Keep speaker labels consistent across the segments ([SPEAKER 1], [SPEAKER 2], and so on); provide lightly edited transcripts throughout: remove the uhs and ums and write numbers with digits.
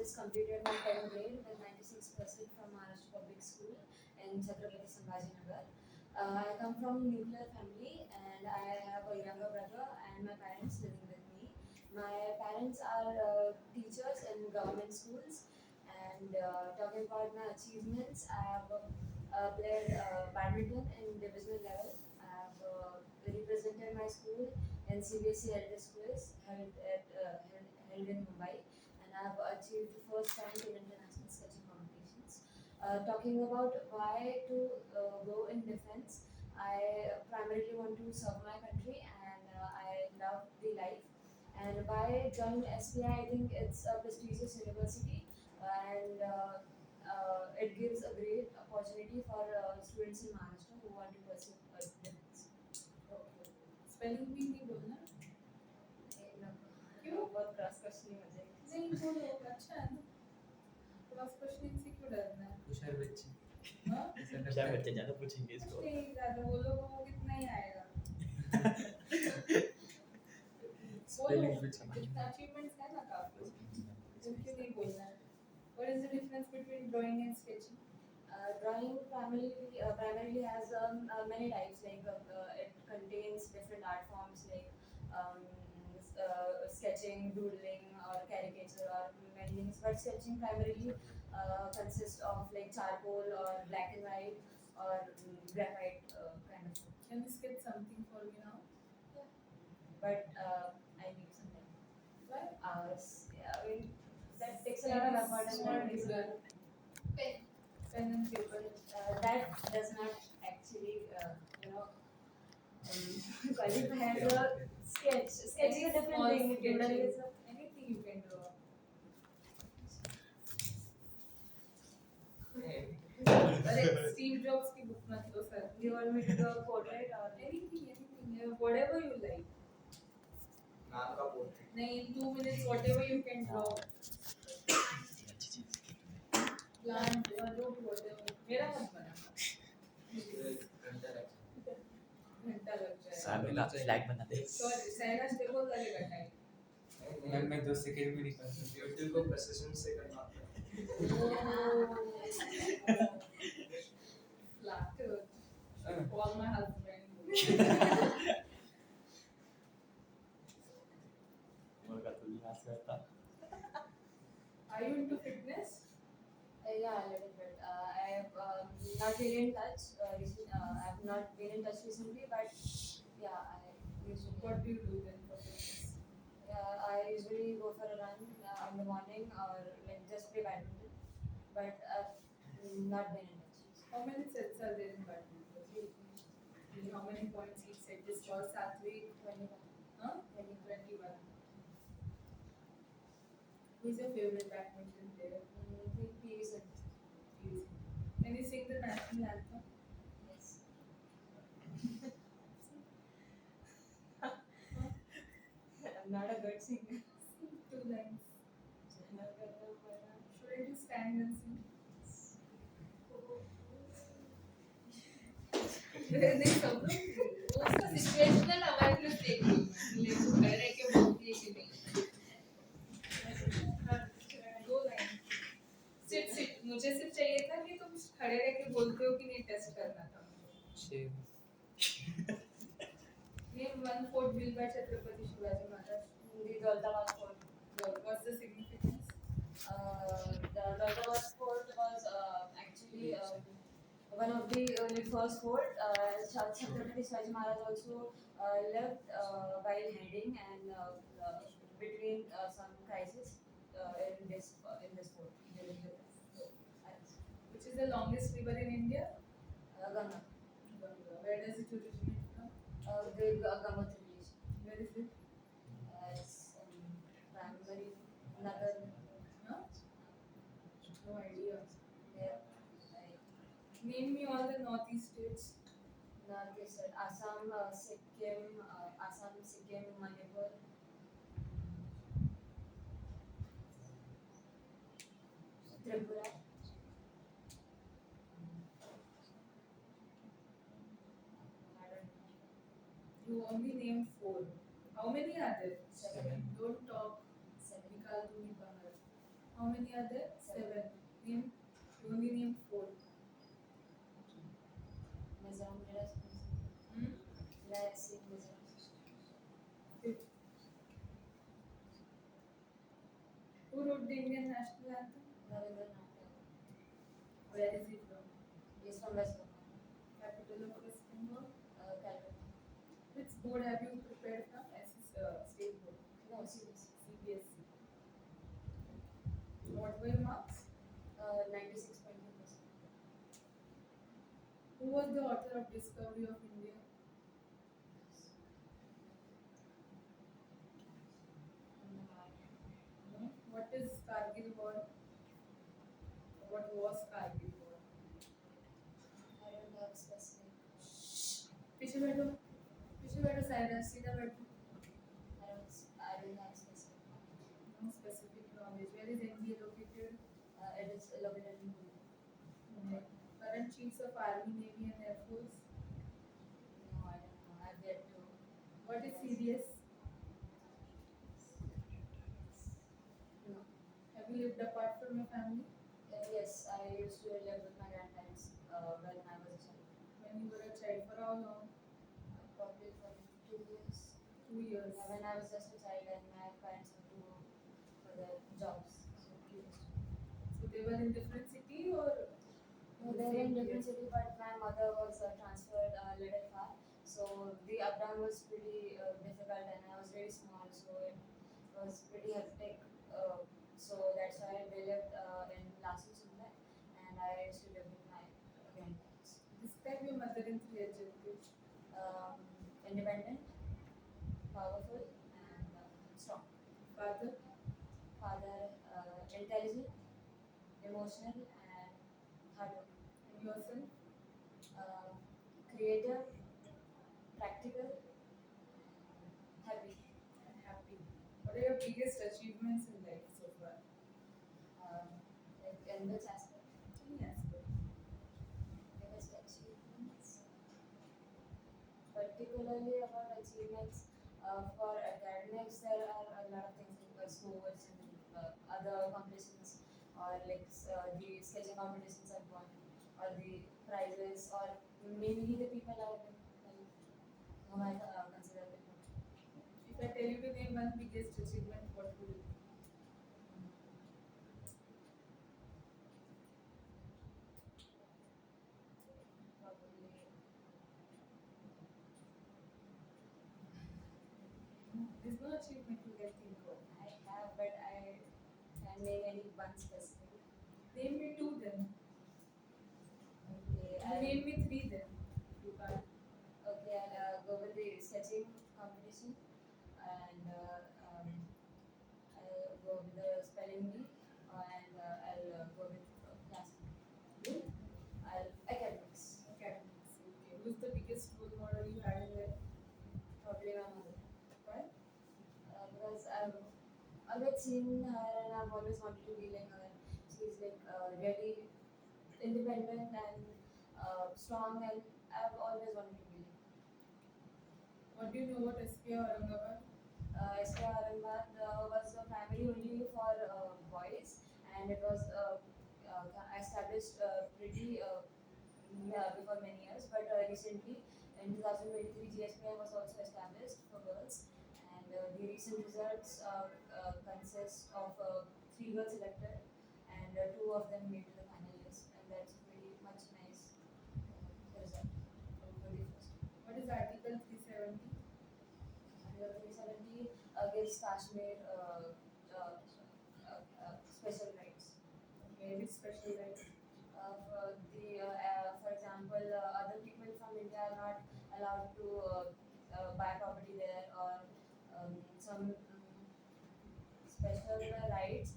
[SPEAKER 1] just completed my 10th grade with 96% from Maharashtra Public School in Chhatrapati Sambhajinagar. I come from nuclear family and I have a younger brother and my parents living with me. My parents are teachers in government schools. And talking about my achievements, I have played badminton in divisional level. I have represented my school in CBSE heritage schools held in Mumbai, and I have achieved first rank in international sketching competitions. Talking about why to go in defense, I primarily want to serve my country, and I love the life. And by joining SPI, I think it's a prestigious university, and it gives a great opportunity for students in Maharashtra who want to pursue defense.
[SPEAKER 2] Spelling भी नहीं बोलना
[SPEAKER 1] क्यों बहुत cross questioning हो जाएगी
[SPEAKER 2] नहीं बोलो अच्छा है ना क्रॉस क्वेश्चनिंग से क्यों डरना है
[SPEAKER 3] होशियार बच्चे
[SPEAKER 2] हाँ
[SPEAKER 4] क्या बच्चे ज्यादा पूछेंगे इसको
[SPEAKER 2] नहीं ज़्यादा वो लोगों को कितना ही आएगा
[SPEAKER 3] स्पेलिंग भी अच्छा
[SPEAKER 2] जितना अचीवमेंट्स है ना काफी तो क्यों नहीं बोलना है What is the difference between drawing and sketching?
[SPEAKER 1] Drawing primarily has many types. Like it contains different art forms like sketching, doodling, or caricature, or many things. But sketching primarily consists of like charcoal or black and white or graphite kind of.
[SPEAKER 2] Can you sketch something for me now?
[SPEAKER 1] But I need some time.
[SPEAKER 2] Why?
[SPEAKER 1] Hours. Yeah, I mean that takes a lot of effort and
[SPEAKER 2] Small
[SPEAKER 1] that takes a lot
[SPEAKER 2] doodle.
[SPEAKER 1] of
[SPEAKER 2] Pen and paper.
[SPEAKER 1] that does not actually, qualify as a sketch. Sketch is a different
[SPEAKER 2] Small
[SPEAKER 1] thing. Doodle
[SPEAKER 2] sketching.
[SPEAKER 1] is a
[SPEAKER 2] Anything you can draw. अरे Steve Jobs की book मत लो sir.
[SPEAKER 1] Do you want me to do a portrait or
[SPEAKER 2] Anything, whatever you like.
[SPEAKER 3] नाम का portrait
[SPEAKER 2] नहीं, in 2 minutes, whatever you can draw. Plant, root, whatever. मेरा मत बना. घंटा लग जाएगा.
[SPEAKER 4] सालों का फ्लैग बना दे
[SPEAKER 2] Sorry, सहना देखो लगेगा time.
[SPEAKER 3] मैं 2 सेकंड में नहीं कर सकती यूट्यूब को प्रेसिजन से करना होता है
[SPEAKER 2] Flattered. Call my husband.
[SPEAKER 4] मुर्गा तो यहाँ से आता
[SPEAKER 2] Are you into fitness?
[SPEAKER 1] yeah, a little bit. I have not really in touch. I have not been in touch recently, but yeah, I usually.
[SPEAKER 2] What do you do then for fitness?
[SPEAKER 1] I usually go for a run in the morning or like just play badminton, but not been in touch.
[SPEAKER 2] How many sets are there in badminton? How many points each set? This was Satvik.
[SPEAKER 1] 21.
[SPEAKER 2] Huh? 21. Who is your favorite badminton player?
[SPEAKER 1] PV Sindhu.
[SPEAKER 2] Can you sing the national anthem?
[SPEAKER 1] Yes. I'm not a good singer.
[SPEAKER 2] Sing 2 lines. Shouldn't you stand and sing? नहीं सब लोग उसका situational awareness देख लो लेकिन खड़े रह के बोलती है कि नहीं 2 लाइन सिट मुझे सिर्फ चाहिए था कि तुम खड़े रह के बोलते हो कि नहीं टेस्ट करना था ये 1/4 bill bye Chhatrapati Shivaji Maharaj
[SPEAKER 1] The Daulatabad Fort.
[SPEAKER 2] what's the significance
[SPEAKER 1] The Daulatabad Fort was actually one of the first fort. Chhatrapati Shivaji Maharaj also left while heading and between some crisis in this fort.
[SPEAKER 2] which is the longest river in India
[SPEAKER 1] Ganga.
[SPEAKER 2] where does it originate from
[SPEAKER 1] The Gangotri village.
[SPEAKER 2] where is it
[SPEAKER 1] It's primary Nagar.
[SPEAKER 2] huh no idea
[SPEAKER 1] There.
[SPEAKER 2] name me all the northeast states
[SPEAKER 1] Northeast side, Assam, Sikkim, Manipur. Tripura.
[SPEAKER 2] you only named 4 how many are there
[SPEAKER 1] 7.
[SPEAKER 2] don't talk
[SPEAKER 1] Seven.
[SPEAKER 2] निकाल दूंगी बाहर how How many are there? 7. Name. You only named 4.
[SPEAKER 1] Mizoram,
[SPEAKER 2] Hmm?
[SPEAKER 1] let's see Mizoram.
[SPEAKER 2] 5th. Who wrote the Indian national anthem?
[SPEAKER 1] Ravindranath Tagore.
[SPEAKER 2] Where is he from?
[SPEAKER 1] He's from West Bengal.
[SPEAKER 2] Capital of West Bengal.
[SPEAKER 1] Calcutta.
[SPEAKER 2] Which board have you prepared from? State board.
[SPEAKER 1] No, CBSE.
[SPEAKER 2] CBSE. What were your marks?
[SPEAKER 1] 96.2%.
[SPEAKER 2] Who was the author of Discovery of India? No. What is Kargil War? What was Kargil War?
[SPEAKER 1] I don't have specific.
[SPEAKER 2] पीछे बैठो साइरा सीधा बैठो.
[SPEAKER 1] I don't have specific.
[SPEAKER 2] No specific knowledge. Where is India located?
[SPEAKER 1] It is located in Pune.
[SPEAKER 2] Okay. Current chiefs of Army, Navy, and Air Force.
[SPEAKER 1] No, I don't know. I've yet to.
[SPEAKER 2] What is CDS?
[SPEAKER 1] No.
[SPEAKER 2] Have you lived apart from your family?
[SPEAKER 1] Yes, I used to live with my grandparents when I was a child.
[SPEAKER 2] When you were a child, for how long?
[SPEAKER 1] Probably for 2 years.
[SPEAKER 2] 2 years.
[SPEAKER 1] When I was just a child and my parents had to go for their jobs. So 2 years.
[SPEAKER 2] So they were in different city or?
[SPEAKER 1] No, they were in different city, but my mother was transferred a little far. So the up down was pretty difficult, and I was very small, so it was pretty hectic. So that's why they lived in Lasu Sundar, and I used to live with my grandparents.
[SPEAKER 2] Describe your mother in 3 adjectives.
[SPEAKER 1] Independent, powerful, and strong.
[SPEAKER 2] Father.
[SPEAKER 1] Father, intelligent, emotional, and hardworking.
[SPEAKER 2] And yourself.
[SPEAKER 1] Creative, practical, happy.
[SPEAKER 2] And happy. What are your biggest achievements in life so far?
[SPEAKER 1] Like in which aspect?
[SPEAKER 2] Any aspect.
[SPEAKER 1] Biggest achievements. Particularly about achievements for academics, there are a lot of things like sports and other competitions, or like the sketching competitions I've won, or the prizes, or mainly the people I've been like, whom I consider people.
[SPEAKER 2] If I tell you to name one biggest achievement, what would it be?
[SPEAKER 1] Probably.
[SPEAKER 2] There's no achievement you can think of.
[SPEAKER 1] I have, but I can't name any one specific.
[SPEAKER 2] Name me 2 then.
[SPEAKER 1] Okay,
[SPEAKER 2] You name me 3 then. You can't.
[SPEAKER 1] okay, I'll go with the sketching competition, and I'll go with the spelling bee, and I'll go with class. You? Academics.
[SPEAKER 2] Academics. Okay. Who's the biggest role model you had in life?
[SPEAKER 1] Probably my mother.
[SPEAKER 2] Why?
[SPEAKER 1] Because I've always seen her and I've always wanted to be like her. She's like really independent and strong, and I've always wanted to be like her.
[SPEAKER 2] What do you know about SPI Aurangabad?
[SPEAKER 1] SK Aurangabad was a primary only for boys, and it was established pretty before many years. But recently, in 2023, GSPI was also established for girls, and the recent results consist of 3 girls selected, and 2 of them made to the final list, and that's pretty much nice result for the first.
[SPEAKER 2] What is Article 370?
[SPEAKER 1] Under 370 gives Kashmir special rights.
[SPEAKER 2] Okay, which special rights?
[SPEAKER 1] For example, other people from India are not allowed to buy property there, or some special rights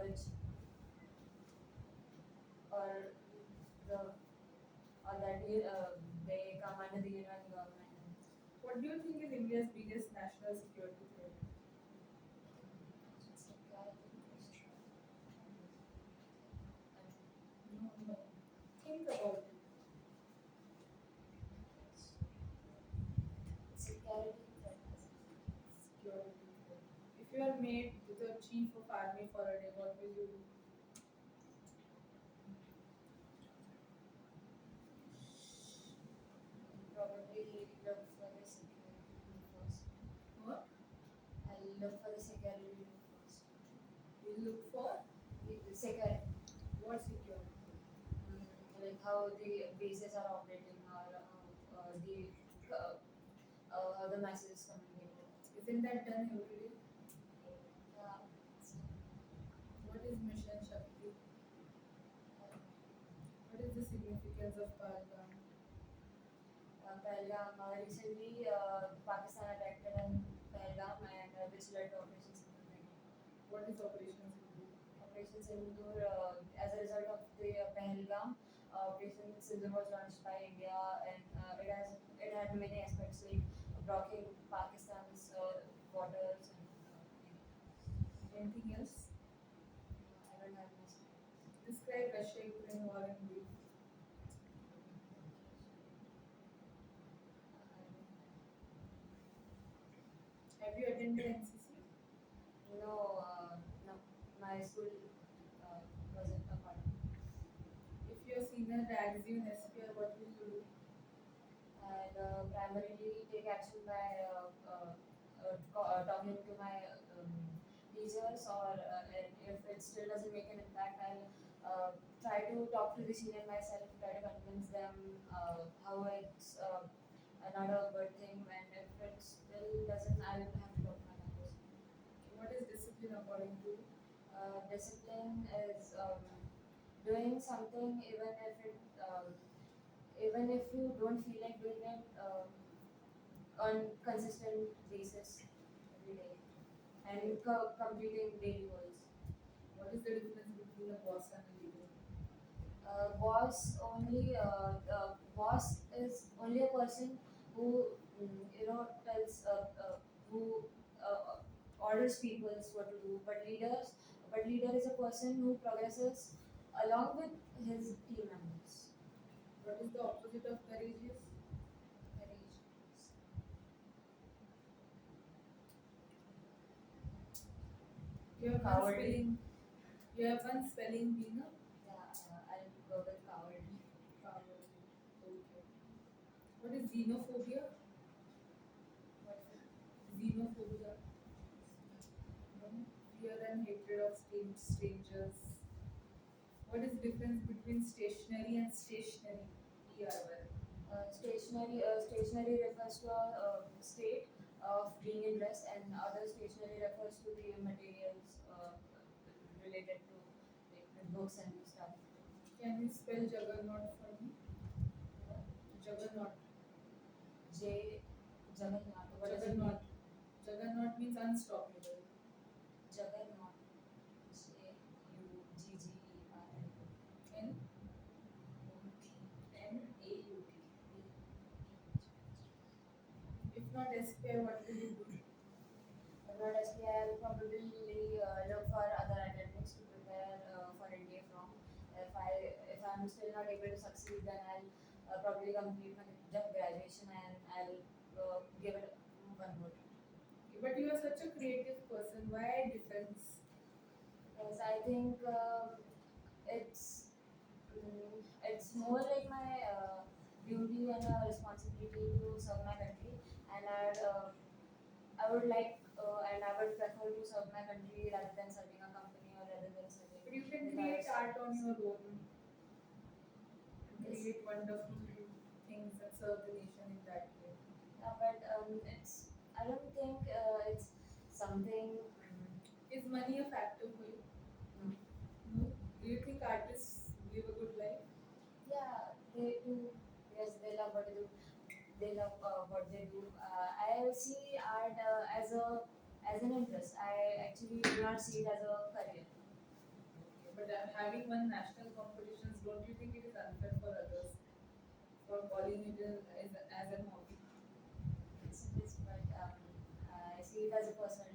[SPEAKER 1] which or the or that they come under the union government.
[SPEAKER 2] What do you think is India's biggest national security threat? No. Think about it.
[SPEAKER 1] Security threat.
[SPEAKER 2] Security threat. If If you are made the chief of army for a day, what will you do?
[SPEAKER 1] Probably look for the security first.
[SPEAKER 2] What?
[SPEAKER 1] I'll look for the security first.
[SPEAKER 2] You look for
[SPEAKER 1] The security.
[SPEAKER 2] what security?
[SPEAKER 1] Like how the bases are operating or how the message is communicated.
[SPEAKER 2] Isn't that done every day?
[SPEAKER 1] Yeah.
[SPEAKER 2] What is Mission Shakti? What is the significance of Pahalgam?
[SPEAKER 1] Pahalgam, recently Pakistan attacked in Pahalgam and which led to Operation Sindoor.
[SPEAKER 2] What is Operation Sindoor?
[SPEAKER 1] Operation Sindoor, as a result of the Pahalgam, Operation Sindoor was launched by India and it had many aspects like blocking Pakistan's borders and
[SPEAKER 2] Anything else?
[SPEAKER 1] I don't have much.
[SPEAKER 2] Describe Russia-Ukraine war in brief. Have you attended NCC?
[SPEAKER 1] No, no, my school wasn't a part.
[SPEAKER 2] If your senior drags you in SPR, what will you do?
[SPEAKER 1] And primarily take action by talking to my teachers, or and if it still doesn't make an impact, I'll try to talk to the senior myself, try to convince them how it's not a good thing, and if it still doesn't, I'll have to talk to my mentors.
[SPEAKER 2] What is discipline according to you?
[SPEAKER 1] Discipline is doing something even if you don't feel like doing it on consistent basis every day and completing daily goals.
[SPEAKER 2] What is the difference between a boss and a leader?
[SPEAKER 1] Boss is only a person who tells who orders people what to do, but leader is a person who progresses along with his team members.
[SPEAKER 2] What is the opposite of courageous? You have one
[SPEAKER 1] Cowardly.
[SPEAKER 2] spelling. You have one spelling being a
[SPEAKER 1] I'll go with cowardly.
[SPEAKER 2] coward. Okay. What is xenophobia? Xenophobia. Fear and hatred of strangers. What is the difference between stationary and stationary? ERY.
[SPEAKER 1] Stationary refers to a state of being in rest, and other stationary refers to the materials related to like the books and stuff.
[SPEAKER 2] Can you spell juggernaut for me? Juggernaut.
[SPEAKER 1] J. Juggernaut. What does it mean?
[SPEAKER 2] Juggernaut. Juggernaut means unstoppable.
[SPEAKER 1] Juggernaut. Juggernaut.
[SPEAKER 2] N N-A-U-T. If not SPI, what will you do?
[SPEAKER 1] Not SPI, I'll probably look for other academics to prepare for India from. If I'm still not able to succeed, then I'll probably complete my graduation and I'll give it one more.
[SPEAKER 2] But you are such a creative person. Why defense?
[SPEAKER 1] Because I think it's more like my duty and a responsibility to serve my country, and I would like and I would prefer to serve my country rather than serving a company or rather than serving.
[SPEAKER 2] But you can
[SPEAKER 1] the
[SPEAKER 2] create
[SPEAKER 1] others.
[SPEAKER 2] art on your own.
[SPEAKER 1] Yes.
[SPEAKER 2] Create wonderful things and serve the nation in that way.
[SPEAKER 1] But I don't think it's something.
[SPEAKER 2] Is money a factor for you?
[SPEAKER 1] No.
[SPEAKER 2] No. Do you think artists live a good life?
[SPEAKER 1] Yeah, they do. Yes, they love what they do. They love what they do. I see art as an interest. I actually do not see it as a career.
[SPEAKER 2] Okay. But having won national competitions, don't you think it is unfair for others for calling it as an hobby?
[SPEAKER 1] But I see it as a personal